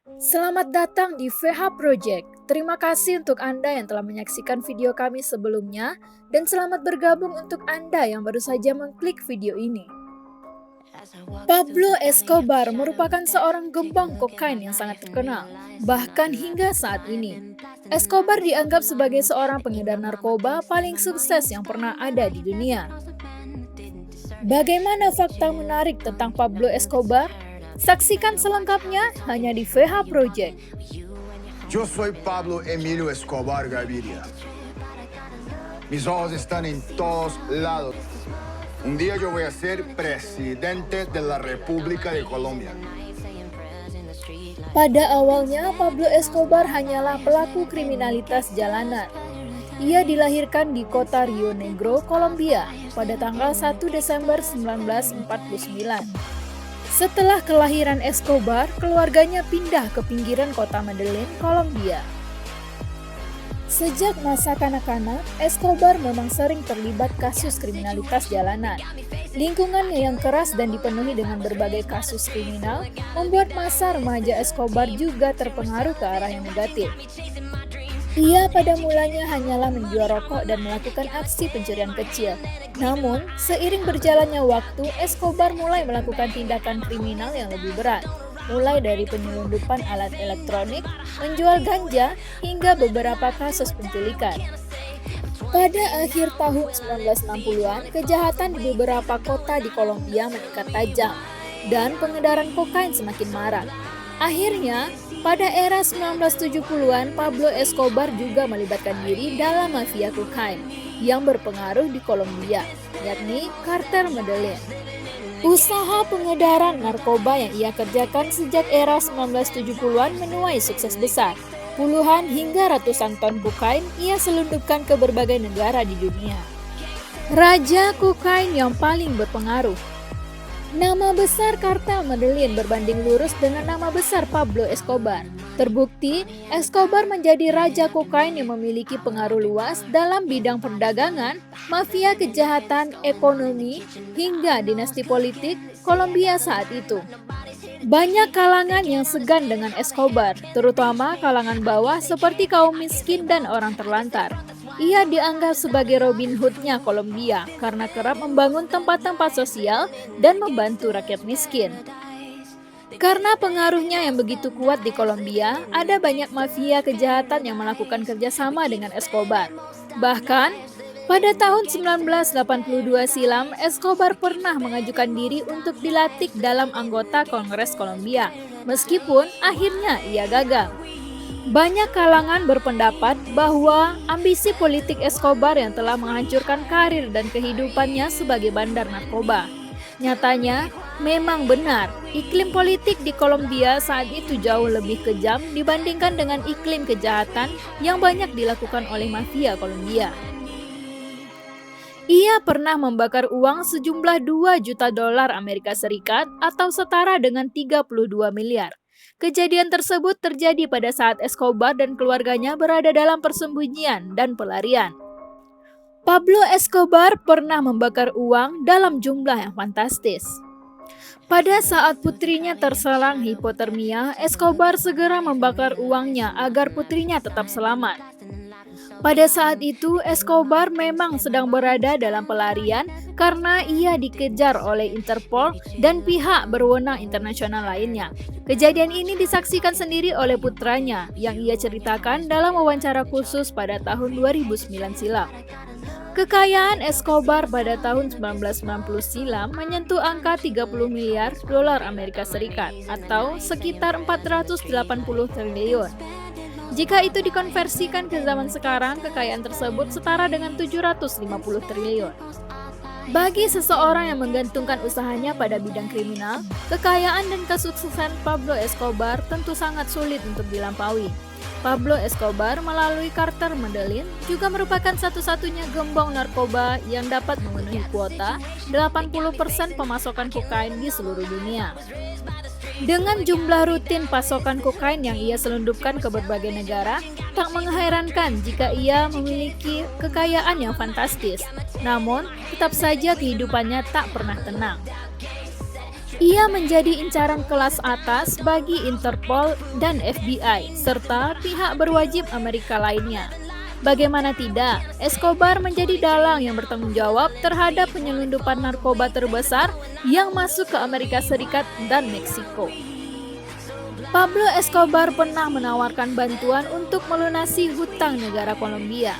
Selamat datang di VH Project. Terima kasih untuk Anda yang telah menyaksikan video kami sebelumnya dan selamat bergabung untuk Anda yang baru saja mengklik video ini. Pablo Escobar merupakan seorang gembong kokain yang sangat terkenal, bahkan hingga saat ini. Escobar dianggap sebagai seorang pengedar narkoba paling sukses yang pernah ada di dunia. Bagaimana fakta menarik tentang Pablo Escobar? Saksikan selengkapnya hanya di VH Project. Yo soy Pablo Emilio Escobar Gaviria. Mis ojos están en todos lados. Un día yo voy a ser presidente de la República de Colombia. Pada awalnya, Pablo Escobar hanyalah pelaku kriminalitas jalanan. Ia dilahirkan di kota Rio Negro, Kolombia, pada tanggal 1 Desember 1949. Setelah kelahiran Escobar, keluarganya pindah ke pinggiran kota Medellin, Kolombia. Sejak masa kanak-kanak, Escobar memang sering terlibat kasus kriminalitas jalanan. Lingkungannya yang keras dan dipenuhi dengan berbagai kasus kriminal membuat masa remaja Escobar juga terpengaruh ke arah yang negatif. Ia pada mulanya hanyalah menjual rokok dan melakukan aksi pencurian kecil. Namun, seiring berjalannya waktu, Escobar mulai melakukan tindakan kriminal yang lebih berat, mulai dari penyelundupan alat elektronik, menjual ganja, hingga beberapa kasus penculikan. Pada akhir tahun 1960-an, kejahatan di beberapa kota di Kolombia meningkat tajam, dan pengedaran kokain semakin marak. Akhirnya, pada era 1970-an, Pablo Escobar juga melibatkan diri dalam mafia kokain yang berpengaruh di Kolombia, yakni Kartel Medellin. Usaha pengedaran narkoba yang ia kerjakan sejak era 1970-an menuai sukses besar. Puluhan hingga ratusan ton kokain ia selundupkan ke berbagai negara di dunia. Raja kokain yang paling berpengaruh. Nama besar Kartel Medellin berbanding lurus dengan nama besar Pablo Escobar. Terbukti, Escobar menjadi raja kokain yang memiliki pengaruh luas dalam bidang perdagangan, mafia kejahatan, ekonomi, hingga dinasti politik Kolombia saat itu. Banyak kalangan yang segan dengan Escobar, terutama kalangan bawah seperti kaum miskin dan orang terlantar. Ia dianggap sebagai Robin Hood-nya Kolombia karena kerap membangun tempat-tempat sosial dan membantu rakyat miskin. Karena pengaruhnya yang begitu kuat di Kolombia, ada banyak mafia kejahatan yang melakukan kerjasama dengan Escobar. Bahkan, pada tahun 1982 silam, Escobar pernah mengajukan diri untuk dilantik dalam anggota Kongres Kolombia, meskipun akhirnya ia gagal. Banyak kalangan berpendapat bahwa ambisi politik Escobar yang telah menghancurkan karir dan kehidupannya sebagai bandar narkoba. Nyatanya, memang benar, iklim politik di Kolombia saat itu jauh lebih kejam dibandingkan dengan iklim kejahatan yang banyak dilakukan oleh mafia Kolombia. Ia pernah membakar uang sejumlah 2 juta dolar Amerika Serikat atau setara dengan 32 miliar. Kejadian tersebut terjadi pada saat Escobar dan keluarganya berada dalam persembunyian dan pelarian. Pablo Escobar pernah membakar uang dalam jumlah yang fantastis. Pada saat putrinya terserang hipotermia, Escobar segera membakar uangnya agar putrinya tetap selamat. Pada saat itu, Escobar memang sedang berada dalam pelarian karena ia dikejar oleh Interpol dan pihak berwenang internasional lainnya. Kejadian ini disaksikan sendiri oleh putranya yang ia ceritakan dalam wawancara khusus pada tahun 2009 silam. Kekayaan Escobar pada tahun 1990 silam menyentuh angka 30 miliar dolar Amerika Serikat atau sekitar 480 triliun. Jika itu dikonversikan ke zaman sekarang, kekayaan tersebut setara dengan 750 triliun. Bagi seseorang yang menggantungkan usahanya pada bidang kriminal, kekayaan dan kesuksesan Pablo Escobar tentu sangat sulit untuk dilampaui. Pablo Escobar melalui Kartel Medellin juga merupakan satu-satunya gembong narkoba yang dapat memenuhi kuota 80% pemasokan kokain di seluruh dunia. Dengan jumlah rutin pasokan kokain yang ia selundupkan ke berbagai negara, tak mengherankan jika ia memiliki kekayaan yang fantastis. Namun, tetap saja kehidupannya tak pernah tenang. Ia menjadi incaran kelas atas bagi Interpol dan FBI, serta pihak berwajib Amerika lainnya. Bagaimana tidak, Escobar menjadi dalang yang bertanggung jawab terhadap penyelundupan narkoba terbesar yang masuk ke Amerika Serikat dan Meksiko. Pablo Escobar pernah menawarkan bantuan untuk melunasi hutang negara Kolombia.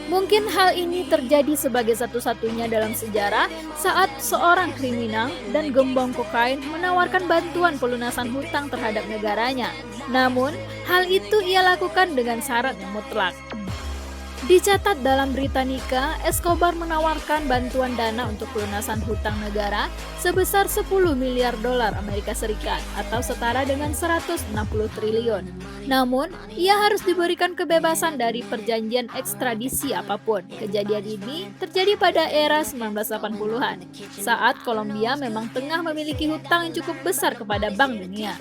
Mungkin hal ini terjadi sebagai satu-satunya dalam sejarah saat seorang kriminal dan gembong kokain menawarkan bantuan pelunasan hutang terhadap negaranya. Namun, hal itu ia lakukan dengan syarat yang mutlak. Dicatat dalam Britannica, Escobar menawarkan bantuan dana untuk pelunasan hutang negara sebesar 10 miliar dolar Amerika Serikat atau setara dengan 160 triliun. Namun, ia harus diberikan kebebasan dari perjanjian ekstradisi apapun. Kejadian ini terjadi pada era 1980-an, saat Kolombia memang tengah memiliki hutang yang cukup besar kepada Bank Dunia.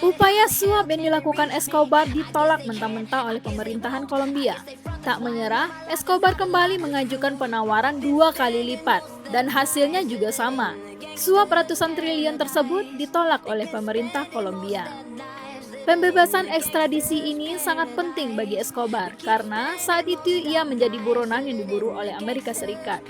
Upaya suap yang dilakukan Escobar ditolak mentah-mentah oleh pemerintahan Kolombia. Tak menyerah, Escobar kembali mengajukan penawaran 2 kali lipat, dan hasilnya juga sama. Suap ratusan triliun tersebut ditolak oleh pemerintah Kolombia. Pembebasan ekstradisi ini sangat penting bagi Escobar, karena saat itu ia menjadi buronan yang diburu oleh Amerika Serikat.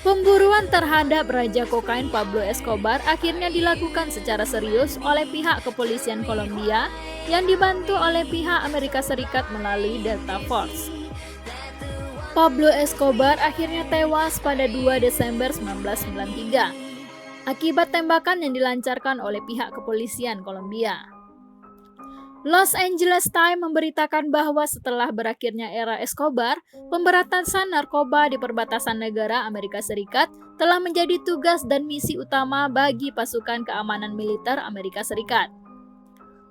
Pemburuan terhadap Raja Kokain Pablo Escobar akhirnya dilakukan secara serius oleh pihak kepolisian Kolombia yang dibantu oleh pihak Amerika Serikat melalui Delta Force. Pablo Escobar akhirnya tewas pada 2 Desember 1993 akibat tembakan yang dilancarkan oleh pihak kepolisian Kolombia. Los Angeles Times memberitakan bahwa setelah berakhirnya era Escobar, pemberantasan narkoba di perbatasan negara Amerika Serikat telah menjadi tugas dan misi utama bagi pasukan keamanan militer Amerika Serikat.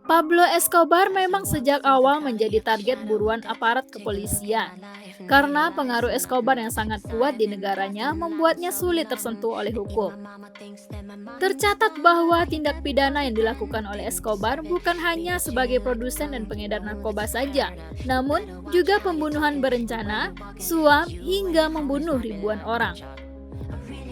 Pablo Escobar memang sejak awal menjadi target buruan aparat kepolisian, karena pengaruh Escobar yang sangat kuat di negaranya membuatnya sulit tersentuh oleh hukum. Tercatat bahwa tindak pidana yang dilakukan oleh Escobar bukan hanya sebagai produsen dan pengedar narkoba saja, namun juga pembunuhan berencana, suap, hingga membunuh ribuan orang.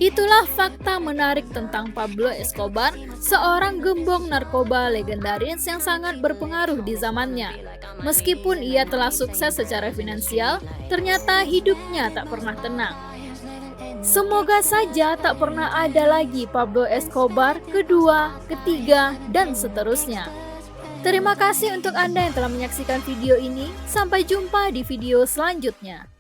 Itulah fakta menarik tentang Pablo Escobar, seorang gembong narkoba legendaris yang sangat berpengaruh di zamannya. Meskipun ia telah sukses secara finansial, ternyata hidupnya tak pernah tenang. Semoga saja tak pernah ada lagi Pablo Escobar kedua, ketiga, dan seterusnya. Terima kasih untuk Anda yang telah menyaksikan video ini. Sampai jumpa di video selanjutnya.